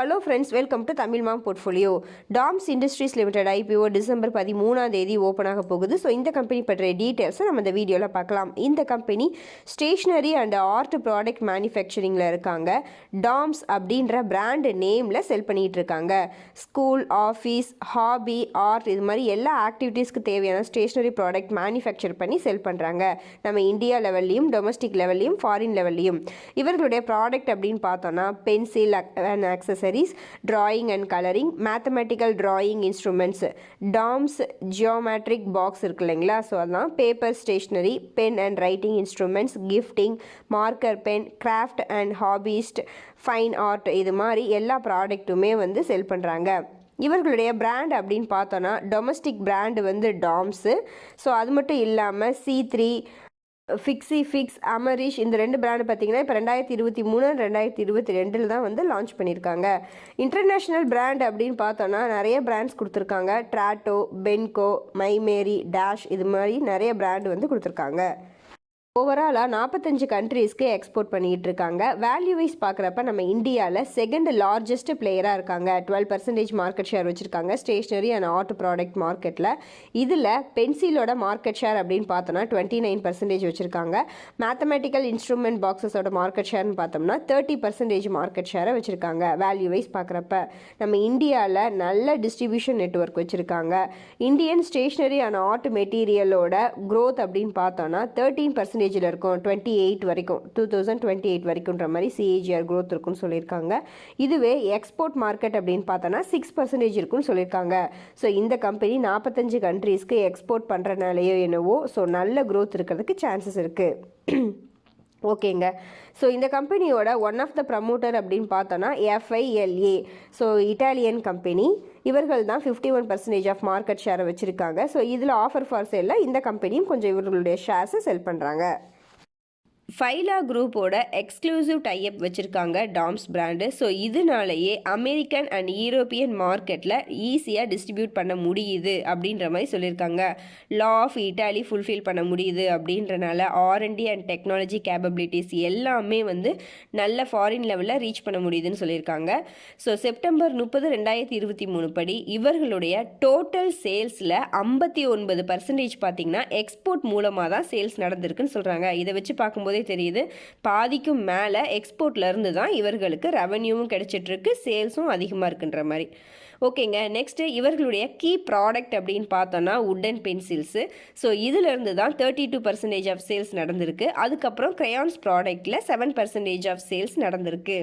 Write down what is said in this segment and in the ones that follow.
Hello friends, welcome to Tamil Mom Portfolio. DOMS Industries Limited IPO December 13ஆம் தேதி open ஆக போகுது. So இந்த கம்பெனி பற்றிய டீட்டெயில்ஸை நம்ம இந்த வீடியோவில் பார்க்கலாம். இந்த company stationery and art product மேனுஃபேக்சரிங்கில் இருக்காங்க. டாம்ஸ் அப்படின்ற பிராண்ட் நேமில் செல் பண்ணிகிட்டு இருக்காங்க. ஸ்கூல், ஆஃபீஸ், ஹாபி, ஆர்ட் இது மாதிரி எல்லா ஆக்டிவிட்டீஸ்க்கு தேவையான ஸ்டேஷ்னரி ப்ராடக்ட் மேனுஃபேக்சர் பண்ணி செல் பண்ணுறாங்க. நம்ம இந்தியா லெவல்லையும் டொமஸ்டிக் லெவல்லையும் ஃபாரின் லெவல்லையும். இவர்களுடைய ப்ராடக்ட் அப்படின்னு பார்த்தோன்னா pencil and accessory, drawing and coloring, mathematical drawing instruments, DOMS geometric box இருக்கு இல்லைங்களா, ஸோ அதான் paper stationery, pen and writing instruments, gifting, marker pen, craft and hobbyist, fine art இது மாதிரி எல்லா ப்ராடக்ட்டுமே வந்து செல் பண்ணுறாங்க. இவர்களுடைய பிராண்ட் அப்படின்னு பார்த்தோன்னா டொமஸ்டிக் பிராண்டு வந்து டாம்ஸு. ஸோ அது மட்டும் இல்லாமல் C3, ஃபிக்ஸ், அமரிஷ் இந்த ரெண்டு பிராண்டு பார்த்தீங்கன்னா இப்போ 2023 2022 தான் வந்து லான்ச் பண்ணியிருக்காங்க. இன்டர்நேஷ்னல் பிராண்ட் அப்படின்னு பார்த்தோன்னா நிறைய பிராண்ட்ஸ் கொடுத்துருக்காங்க. ட்ராட்டோ, பென்கோ, மைமேரி, டேஷ் இது மாதிரி நிறைய பிராண்டு வந்து கொடுத்துருக்காங்க. ஓவராலாக 45 கண்ட்ரீஸ்க்கு எக்ஸ்போர்ட் பண்ணிகிட்டு இருக்காங்க. வேல்யூ வைஸ் பார்க்குறப்ப நம்ம இந்தியாவில் செகண்ட் லார்ஜஸ்ட் பிளேயராக இருக்காங்க. 12% மார்க்கெட் ஷேர் வச்சுருக்காங்க ஸ்டேஷ்னரி அண்ட் ஆர்ட் ப்ராடக்ட் மார்க்கெட்டில். இதில் பென்சிலோட மார்க்கெட் ஷேர் அப்படின்னு பார்த்தோன்னா 29% வச்சுருக்காங்க. மேத்தமெட்டிக்கல் இன்ஸ்ட்ருமெண்ட் பாக்ஸஸோட மார்க்கெட் ஷேர்னு பார்த்தோம்னா 30% மார்க்கெட் ஷேரை வச்சுருக்காங்க. வேல்யூ வைஸ் பார்க்குறப்ப நம்ம இந்தியாவில் நல்ல டிஸ்ட்ரிபியூஷன் நெட்வொர்க் வச்சுருக்காங்க. இந்தியன் ஸ்டேஷ்னரி அண்ட் ஆர்ட் மெட்டீரியலோட க்ரோத் அப்படின்னு பார்த்தோன்னா 13% இருக்கும். 2028 வரைக்கும்ன்ற மாதிரி CAGR growth இருக்குன்னு சொல்லியிருக்காங்க. இதுவே எக்ஸ்போர்ட் மார்க்கெட் அப்படின்னு பார்த்தோன்னா 6% இருக்குன்னு சொல்லியிருக்காங்க. ஸோ இந்த கம்பெனி 45 கண்ட்ரீஸ்க்கு எக்ஸ்போர்ட் பண்ணுறனாலேயோ என்னவோ ஸோ நல்ல growth இருக்கிறதுக்கு சான்சஸ் இருக்குது. ஓகேங்க. ஸோ இந்த கம்பெனியோட ஒன் ஆஃப் த ப்ரமோட்டர் அப்படின்னு பார்த்தோன்னா FILA. So Italian company. இவர்கள் தான் 51% ஆஃப் மார்க்கெட் ஷேரை வச்சுருக்காங்க. ஸோ இதில் ஆஃபர் ஃபார் சேலில் இந்த கம்பெனியும் கொஞ்சம் இவர்களுடைய ஷேர்ஸை செல் பண்ணுறாங்க. ஃபைலா குரூப்போட எக்ஸ்க்ளூசிவ் டைப் வச்சுருக்காங்க டாம்ஸ் பிராண்டு. ஸோ இதனாலேயே அமெரிக்கன் அண்ட் யூரோப்பியன் மார்க்கெட்டில் ஈஸியாக டிஸ்ட்ரிபியூட் பண்ண முடியுது அப்படின்ற மாதிரி சொல்லியிருக்காங்க. லா ஆஃப் இட்டாலி ஃபுல்ஃபில் பண்ண முடியுது அப்படின்றனால R&D அண்ட் டெக்னாலஜி கேப்பபிலிட்டிஸ் எல்லாமே வந்து நல்ல ஃபாரின் லெவலில் ரீச் பண்ண முடியுதுன்னு சொல்லியிருக்காங்க. ஸோ செப்டம்பர் 30, 2023 படி இவர்களுடைய டோட்டல் சேல்ஸில் 59% பார்த்திங்கன்னா எக்ஸ்போர்ட் மூலமாக தான் சேல்ஸ் நடந்திருக்குன்னு சொல்கிறாங்க. இதை வச்சு பார்க்கும்போது தெரியுது பாதிக்கும் மேலே எக்ஸ்போர்ட்ல இருந்து தான் இவர்களுக்கு ரெவன்யூவும் கிடைச்சிட்ருக்கு, சேல்ஸும் அதிகமாக இருக்குன்ற மாதிரி. ஓகேங்க. நெக்ஸ்ட் இவர்களுடைய கீ ப்ராடக்ட் அப்படின்னு பார்த்தோன்னா உட்டன் பென்சில்ஸு. ஸோ இதிலிருந்து தான் 32% ஆஃப் சேல்ஸ் நடந்திருக்கு. அதுக்கப்புறம் கிரையான்ஸ் ப்ராடக்டில் 7% ஆஃப் சேல்ஸ் நடந்திருக்கு.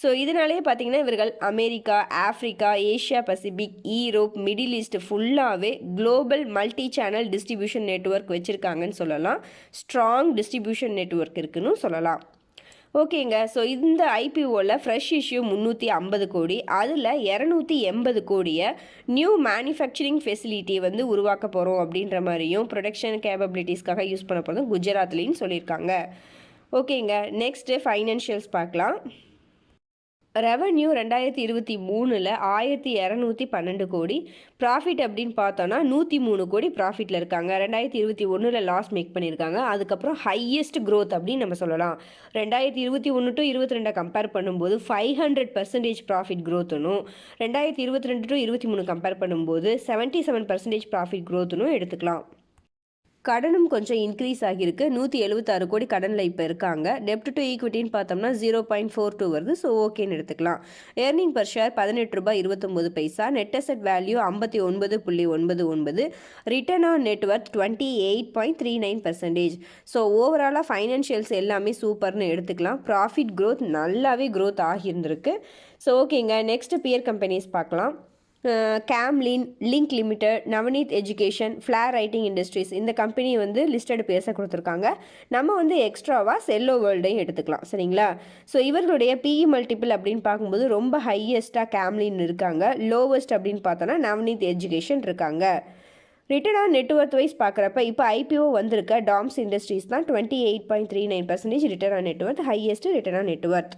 ஸோ இதனாலே பார்த்தீங்கன்னா இவர்கள் America, Africa, Asia Pacific, Europe, middle east ஃபுல்லாகவே global multi channel distribution network வச்சுருக்காங்கன்னு சொல்லலாம். ஸ்ட்ராங் டிஸ்ட்ரிபியூஷன் நெட்வொர்க் இருக்குன்னு சொல்லலாம். ஓகேங்க. ஸோ இந்த IPOவில் ஃப்ரெஷ் இஷ்யூ 350 கோடி, அதில் 280 கோடியை நியூ மேனுஃபேக்சரிங் ஃபெசிலிட்டியை வந்து உருவாக்க போகிறோம் அப்படின்ற மாதிரியும் ப்ரொடக்ஷன் கேப்பபிலிட்டிஸ்க்காக யூஸ் பண்ண போகிறதும் குஜராத்லேயும் சொல்லியிருக்காங்க. ஓகேங்க. நெக்ஸ்ட்டு ஃபைனான்ஷியல்ஸ் பார்க்கலாம். ரெவன்யூ 2023 1212 கோடி, ப்ராஃபிட் அப்படின்னு பார்த்தோன்னா 103 கோடி ப்ராஃபிட்டில் இருக்காங்க. 2021 லாஸ் மேக் பண்ணியிருக்காங்க. அதுக்கப்புறம் ஹையஸ்ட் க்ரோத் அப்படின்னு நம்ம சொல்லலாம். 2021 to 2022 கம்பேர் பண்ணும்போது 500% ப்ராஃபிட் க்ரோத்துனும், 2022 to 2023 கம்பேர் பண்ணும்போது 77% ப்ராஃபிட் க்ரோத்துனும் எடுத்துக்கலாம். கடனும் கொஞ்சம் இன்க்ரீஸ் ஆகியிருக்கு. 176 கோடி கடனில் இப்போ இருக்காங்க. டெப்ட் டு ஈக்விட்டின்னு பார்த்தோம்னா 0.42 வருது. ஸோ ஓகேன்னு எடுத்துக்கலாம். Earning per share ₹18.29. Net asset value 59.99. Return on net worth 28.39%. So ஓவராலாக ஃபைனான்ஷியல்ஸ் எல்லாமே சூப்பர்னு எடுத்துக்கலாம். ப்ராஃபிட் க்ரோத் நல்லாவே க்ரோத் ஆகியிருந்திருக்கு. ஸோ ஓகேங்க. நெக்ஸ்ட் பியர் கம்பெனிஸ் பார்க்கலாம். Camlin, link limited, Navneet education, flair writing industries இந்த கம்பெனி வந்து லிஸ்டட் பேஸை கொடுத்துருக்காங்க. நம்ம வந்து எக்ஸ்ட்ராவாக செல்லோ வேர்ல்டையும் எடுத்துக்கலாம். சரிங்களா? ஸோ இவர்களுடைய PE மல்டிபிள் அப்படின்னு பார்க்கும்போது ரொம்ப ஹையஸ்ட்டாக கேம்லின் இருக்காங்க. லோவஸ்ட் அப்படின்னு பார்த்தோன்னா நவநீத் எஜுகேஷன் இருக்காங்க. ரிட்டர்ன் ஆன் நெட்வொர்த் வைஸ் பார்க்குறப்ப இப்போ IPO வந்திருக்க டாம்ஸ் இண்டஸ்ட்ரீஸ் தான் 28.39% return on net worth, highest return on net worth.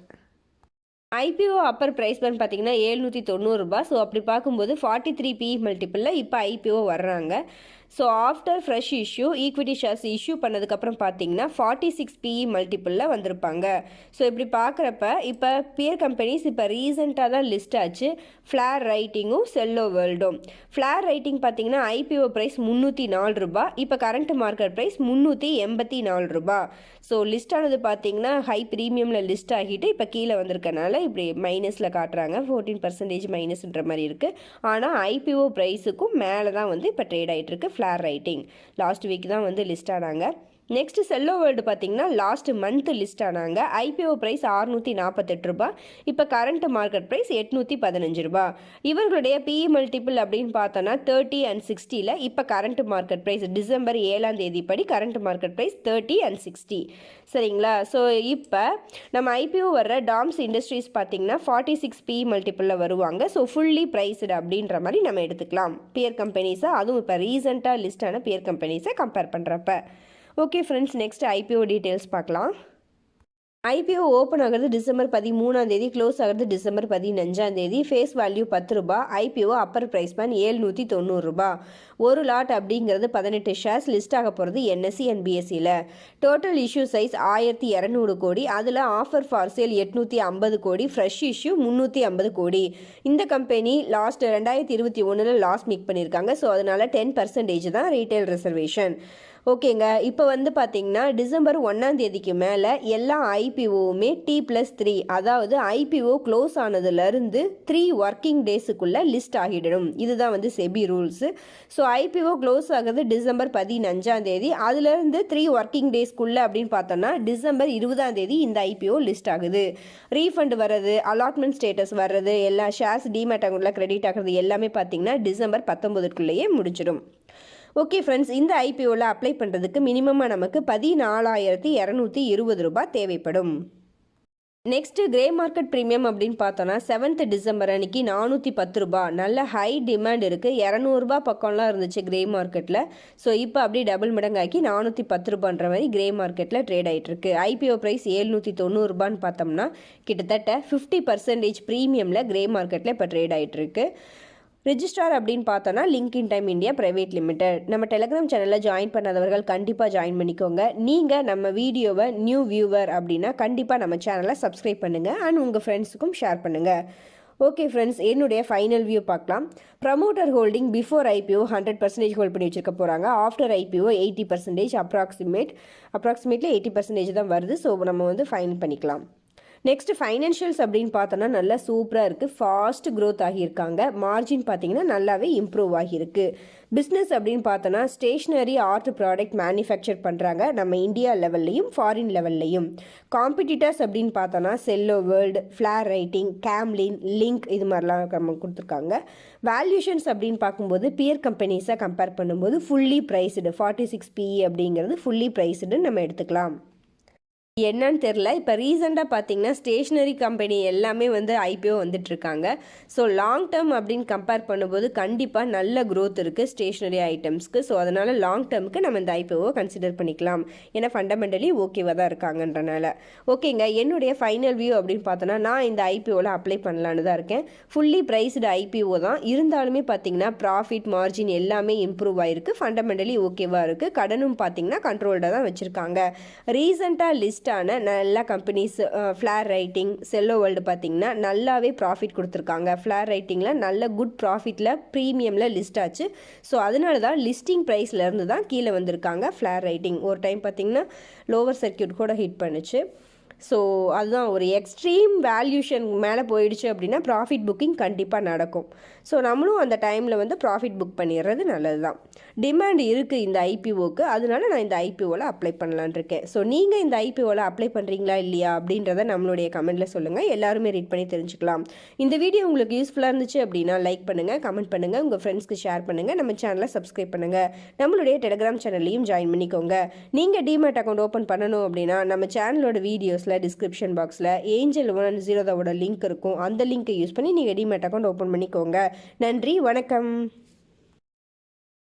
IPO upper price பண்ணி பார்த்தீங்கன்னா ₹790. ஸோ அப்படி பார்க்கும்போது 43 PE மல்டிப்பிளில் இப்போ IPO வர்றாங்க. So after fresh issue equity shares issue பண்ணதுக்கப்புறம் பார்த்தீங்கன்னா 46 PE மல்டிபிளில் வந்திருப்பாங்க. ஸோ இப்படி பார்க்குறப்ப இப்போ பியர் கம்பெனிஸ் இப்போ ரீசெண்டாக தான் லிஸ்ட் ஆச்சு. ஃப்ளார் ரைட்டிங்கும் செல்லோ வேர்ல்டும். ஃப்ளார் ரைட்டிங் பார்த்தீங்கன்னா IPO ப்ரைஸ் 304 ரூபா, இப்போ கரண்ட் மார்க்கெட் ப்ரைஸ் 384 ரூபா. ஸோ லிஸ்ட் ஆனது பார்த்தீங்கன்னா ஹை ப்ரீமியமில் லிஸ்ட் ஆகிட்டு இப்போ கீழே வந்திருக்கனால இப்படி மைனஸில் காட்டுறாங்க, 14% மைனஸ்ன்ற மாதிரி இருக்குது. ஆனால் IPO ப்ரைஸுக்கும் மேலே தான் வந்து இப்போ ட்ரேட் ஆகிட்டு இருக்கு ஃப்ளார் ரைட்டிங். லாஸ்ட் வீக் தான் வந்து லிஸ்ட் ஆனாங்க. நெக்ஸ்ட் செல்லோ வேர்ல்டு பார்த்தீங்கன்னா லாஸ்ட் மந்த் லிஸ்ட் ஆனாங்க. IPO ப்ரைஸ் 648 ரூபா, இப்போ கரண்ட் மார்க்கெட் ப்ரைஸ் 815 ரூபா. இவர்களுடைய PE மல்டிபிள் அப்படின்னு பார்த்தோன்னா 30 and 60ல் இப்போ கரண்ட் மார்க்கெட் ப்ரைஸ் டிசம்பர் 7ஆம் தேதி படி கரண்ட் மார்க்கெட் ப்ரைஸ் 30 and 60. சரிங்களா? ஸோ இப்போ நம்ம IPO வர்ற டாம்ஸ் இண்டஸ்ட்ரீஸ் பார்த்தீங்கன்னா 46 PE மல்டிபிளில் வருவாங்க. ஸோ ஃபுல்லி ப்ரைஸ்டு அப்படின்ற மாதிரி நம்ம எடுத்துக்கலாம் பியர் கம்பெனிஸை, அதுவும் இப்போ ரீசெண்டாக லிஸ்டான பியர் கம்பெனிஸை கம்பேர் பண்ணுறப்ப. Okay friends, next IPO details பார்க்கலாம். IPO ஓப்பன் ஆகிறது டிசம்பர் 13ஆம் தேதி, க்ளோஸ் ஆகிறது டிசம்பர் 15ஆம் தேதி. ஃபேஸ் வேல்யூ 10 ரூபா. IPO அப்பர் ப்ரைஸ் பேன் 790 ரூபா. ஒரு லாட் அப்படிங்கிறது 18 ஷேர்ஸ். லிஸ்ட் ஆக போகிறது NSE and BSEயில். டோட்டல் இஷ்யூ சைஸ் 1200 கோடி. அதில் ஆஃபர் ஃபார் சேல் 850 கோடி, ஃப்ரெஷ் இஷ்யூ 350 கோடி. இந்த கம்பெனி லாஸ்ட் 2021 லாஸ் மேக் பண்ணியிருக்காங்க. ஸோ அதனால் 10% தான் ரீட்டைல் ரிசர்வேஷன். ஓகேங்க, இப்போ வந்து பார்த்தீங்கன்னா டிசம்பர் 1ஆம் தேதிக்கு மேலே எல்லா IPOவுமே T+3, அதாவது IPO க்ளோஸ் ஆனதுலேருந்து 3 ஒர்க்கிங் டேஸுக்குள்ளே லிஸ்ட் ஆகிடணும். இதுதான் வந்து SEBI rules. So IPO close ஆகுது டிசம்பர் 15ஆம் தேதி, அதுலேருந்து 3 ஒர்க்கிங் டேஸ்க்குள்ளே அப்படின்னு பார்த்தோன்னா டிசம்பர் 20ஆம் தேதி இந்த IPO லிஸ்ட் ஆகுது. ரீஃபண்ட் வர்றது, அலாட்மெண்ட் ஸ்டேட்டஸ் வர்றது, எல்லா ஷேர்ஸ் டிமேட் அக்கௌண்ட்டில் கிரெடிட் ஆகிறது எல்லாமே பார்த்தீங்கன்னா டிசம்பர் 19க்குள்ளேயே முடிச்சிடும். ஓகே ஃப்ரெண்ட்ஸ், இந்த IPOவில் அப்ளை பண்ணுறதுக்கு மினிமமாக நமக்கு 14,220 ரூபாய் தேவைப்படும். நெக்ஸ்ட்டு கிரே மார்க்கெட் ப்ரீமியம் அப்படின்னு பார்த்தோன்னா 7th டிசம்பர் அன்றைக்கி 410 ரூபா. நல்ல ஹை டிமாண்ட் இருக்குது. 200 ரூபா பக்கம்லாம் இருந்துச்சு கிரே மார்க்கெட்டில். ஸோ இப்போ அப்படியே டபுள் மடங்காக்கி 410 ரூபான்ற மாதிரி கிரே மார்க்கெட்டில் ட்ரேட் ஆகிட்டுருக்கு. IPO ப்ரைஸ் 790 ரூபான்னு பார்த்தோம்னா கிட்டத்தட்ட 50% ப்ரீமியமில் கிரே மார்க்கெட்டில் இப்போ ட்ரேட் ஆகிட்டுருக்கு. ரிஜிஸ்ட்ரார் அப்படின்னு பார்த்தோன்னா link time India private limited. நம்ம டெலிகிராம் சேனலில் ஜாயின் பண்ணாதவர்கள் கண்டிப்பாக ஜாயின் பண்ணிக்கோங்க. நீங்கள் நம்ம வீடியோவை நியூ வியூவர் அப்படின்னா கண்டிப்பாக நம்ம சேனலை சப்ஸ்கிரைப் பண்ணுங்கள் அண்ட் உங்கள் ஃப்ரெண்ட்ஸுக்கும் ஷேர் பண்ணுங்கள். ஓகே ஃப்ரெண்ட்ஸ், என்னுடைய ஃபைனல் வியூ பார்க்கலாம். Promoter holding before IPO 100% hold பண்ணி வச்சுருக்க போகிறாங்க. ஆஃப்டர் IPO 80%, அப்ராக்சிமேட்லி 80% தான் வருது. ஸோ நம்ம வந்து ஃபைன் பண்ணிக்கலாம். நெக்ஸ்ட் ஃபைனான்ஷியல்ஸ் அப்படின்னு பார்த்தோன்னா நல்லா சூப்பராக இருக்குது. ஃபாஸ்ட் க்ரோத் ஆகியிருக்காங்க. மார்ஜின் பார்த்தீங்கன்னா நல்லாவே இம்ப்ரூவ் ஆகியிருக்கு. பிஸ்னஸ் அப்படின்னு பார்த்தோன்னா ஸ்டேஷ்னரி ஆர்ட் ப்ராடக்ட் மேனுஃபேக்சர் பண்ணுறாங்க, நம்ம இந்தியா லெவல்லையும் ஃபாரின் லெவல்லையும். காம்படிட்டர்ஸ் அப்படின்னு பார்த்தோன்னா Cello World, Flair Writing, Camlin, Linc இது மாதிரிலாம் நம்ம கொடுத்துருக்காங்க. வேல்யூஷன்ஸ் அப்படின்னு பார்க்கும்போது பியர் கம்பெனிஸை கம்பேர் பண்ணும்போது ஃபுல்லி ப்ரைஸ்டு 46 PE அப்படிங்கிறது ஃபுல்லி ப்ரைஸ்டுன்னு நம்ம எடுத்துக்கலாம். என்னன்னு தெரில, இப்போ ரீசெண்டாக பார்த்தீங்கன்னா ஸ்டேஷ்னரி கம்பெனி எல்லாமே வந்து IPO வந்துட்டுருக்காங்க. ஸோ லாங் டேர்ம் அப்படின்னு கம்பேர் பண்ணும்போது கண்டிப்பாக நல்ல க்ரோத் இருக்குது ஸ்டேஷ்னரி ஐட்டம்ஸ்க்கு. ஸோ அதனால் லாங் டேர்முக்கு நம்ம இந்த IPOவை கன்சிடர் பண்ணிக்கலாம். ஏன்னா ஃபண்டமெண்டலி ஓகேவாக தான் இருக்காங்கன்றனால. ஓகேங்க, என்னுடைய ஃபைனல் வியூ அப்படின்னு பார்த்தோன்னா நான் இந்த IPOவில் அப்ளை பண்ணலான்னு தான் இருக்கேன். ஃபுல்லி ப்ரைஸ்டு IPO தான் இருந்தாலுமே பார்த்தீங்கன்னா ப்ராஃபிட் மார்ஜின் எல்லாமே இம்ப்ரூவ் ஆகிருக்கு. ஃபண்டமெண்டலி ஓகேவாக இருக்குது. கடனும் பார்த்தீங்கன்னா கண்ட்ரோல்டாக தான் வச்சுருக்காங்க. ரீசெண்டாக லிஸ்டான நல்ல companies Flair Writing, Cello World பார்த்தீங்கன்னா நல்லாவே ப்ராஃபிட் கொடுத்துருக்காங்க. ஃப்ளார் ரைட்டிங்கில் நல்ல குட் ப்ராஃபிட்டில் ப்ரீமியமில் லிஸ்ட் ஆச்சு. ஸோ அதனால தான் லிஸ்டிங் ப்ரைஸ்லேருந்து தான் கீழே வந்திருக்காங்க. ஃப்ளார் ரைட்டிங் ஒரு டைம் பார்த்தீங்கன்னா லோவர் சர்க்கியூட் கூட ஹிட் பண்ணுச்சு. ஸோ அதுதான் ஒரு எக்ஸ்ட்ரீம் வேல்யூஷன் மேலே போயிடுச்சு அப்படின்னா ப்ராஃபிட் புக்கிங் கண்டிப்பாக நடக்கும். ஸோ நம்மளும் அந்த டைமில் வந்து ப்ராஃபிட் புக் பண்ணிடுறது நல்லது தான். டிமாண்ட் இருக்குது இந்த IPOவுக்கு, அதனால நான் இந்த IPOவில் அப்ளை பண்ணலான் இருக்கேன். ஸோ நீங்கள் இந்த IPOவில் அப்ளை பண்ணுறீங்களா இல்லையா அப்படின்றத நம்மளுடைய கமெண்ட்டில் சொல்லுங்கள். எல்லாருமே ரீட் பண்ணி தெரிஞ்சுக்கலாம். இந்த வீடியோ உங்களுக்கு யூஸ்ஃபுல்லாக இருந்துச்சு அப்படின்னா லைக் பண்ணுங்கள், கமெண்ட் பண்ணுங்கள், உங்கள் ஃப்ரெண்ட்ஸ்க்கு ஷேர் பண்ணுங்கள், நம்ம சேனலை சப்ஸ்கிரைப் பண்ணுங்கள், நம்மளுடைய டெலிகிராம் சேனல்லையும் ஜாயின் பண்ணிக்கோங்க. நீங்கள் டிமேட் அக்கௌண்ட் ஓப்பன் பண்ணணும் அப்படின்னா நம்ம சேனலோட வீடியோஸில் டிஸ்கிரிப்ஷன் பாக்ஸில் ஏஞ்சல் 1 Zerodhaவோட லிங்க் இருக்கும். அந்த லிங்க்கை யூஸ் பண்ணி நீங்கள் டிமேட் அக்கௌண்ட் ஓப்பன் பண்ணிக்கோங்க. நன்றி, வணக்கம்.